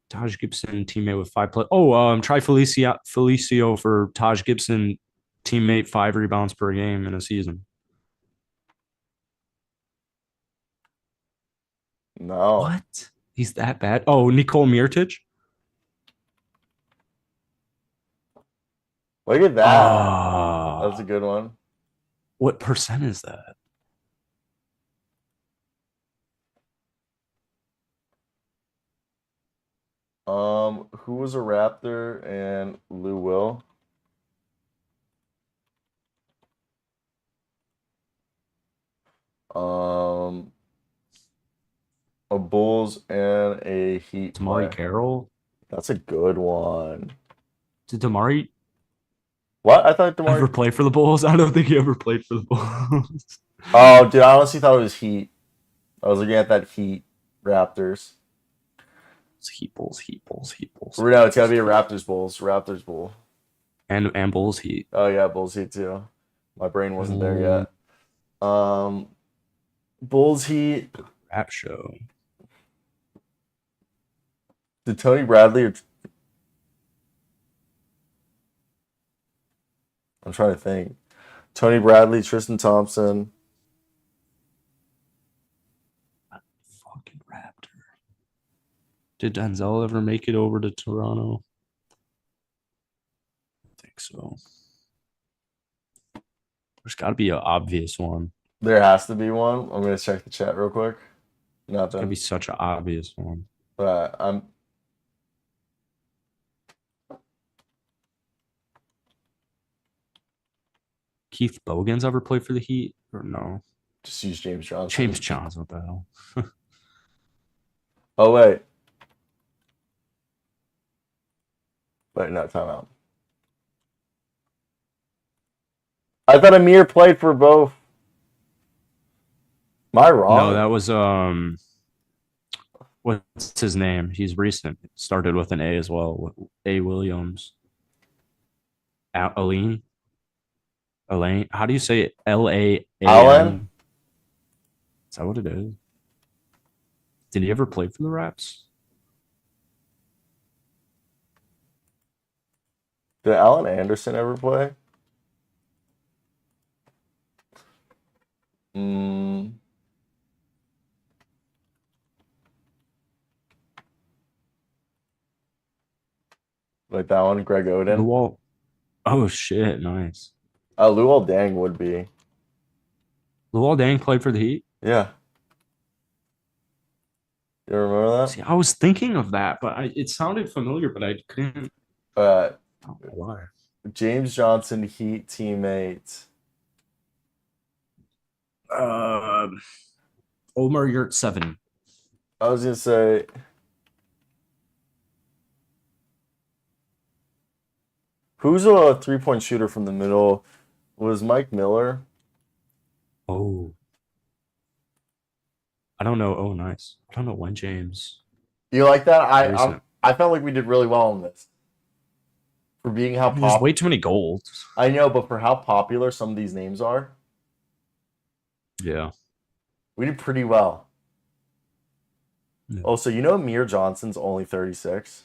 Taj Gibson, teammate with 5 play. Try Felicio for Taj Gibson, teammate 5 rebounds per game in a season. No. What? He's that bad? Oh, Nicole Mirotic? Look at that. Ah, That's a good one. what percent is that? Who was a Raptor and Lou Will? A Bulls and a Heat Damari player. Carroll? That's a good one. Did Damari What? I thought ever DeMar. play for the Bulls? I don't think he ever played for the Bulls. Oh, dude, I honestly thought it was Heat. I was looking at that Heat Raptors. It's Heat Bulls. No, it's gotta be a Raptors Bulls. Raptors Bull. And Bulls Heat. Oh yeah, Bulls Heat too. My brain wasn't there yet. Bulls Heat. Rap show. Did Tony Bradley or I'm trying to think. Tony Bradley, Tristan Thompson. Fucking Raptor. Did Denzel ever make it over to Toronto? I think so. There's got to be an obvious one. There has to be one. I'm gonna check the chat real quick. It's got to Nothing. be such an obvious one. But I'm Keith Bogans ever played for the Heat? Or no? just use James Johnson. James Johnson, what the hell? Oh wait. Wait, no, timeout. I thought Amir played for both. Am I wrong? No, that was what's his name? He's recent. It started with an A as well. A Williams. Elaine. How do you say it? Laan? Allen? Is that what it is? Did he ever play for the Raps? Did Allen Anderson ever play? Like that one, Greg Oden. Luol. Oh shit, nice. Luol Deng would be. Luol Deng played for the Heat. Yeah. You remember that? See, I was thinking of that, but it sounded familiar, but I couldn't. Uh, I don't know why. James Johnson, Heat teammate. Omar Yurt 7. I was gonna say. Who's a 3-point shooter from the middle? Was Mike Miller? Oh. I don't know. Oh, nice. I don't know when James. You like that? Recent. I felt like we did really well on this. For being how There's popular. way too many golds. I know, but for how popular some of these names are, Yeah. we did pretty well. Yeah. Also, you know Amir Johnson's only 36?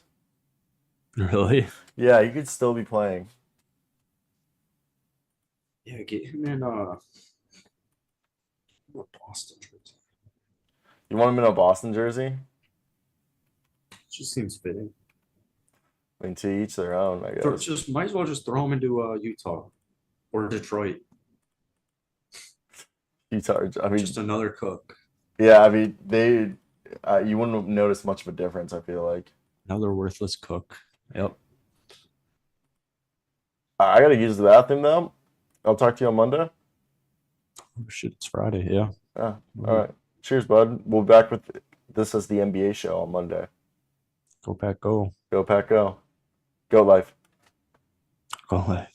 Really? Yeah, he could still be playing. Yeah, get him in Boston jersey. You want him in a Boston jersey? Just seems fitting. I mean, to each their own, I guess. Just might as well just throw him into Utah or Detroit. Utah. I mean, Just another Cook. yeah. I mean, they. You wouldn't notice much of a difference. I feel like. Another worthless Cook. Yep. I gotta use the bathroom though. I'll talk to you on Monday. Oh, shit, it's Friday. Yeah. Yeah. All right. Cheers, bud. We'll be back with this as the NBA show on Monday. Go Pack, go. Go Pack, go. Go Life. Go life.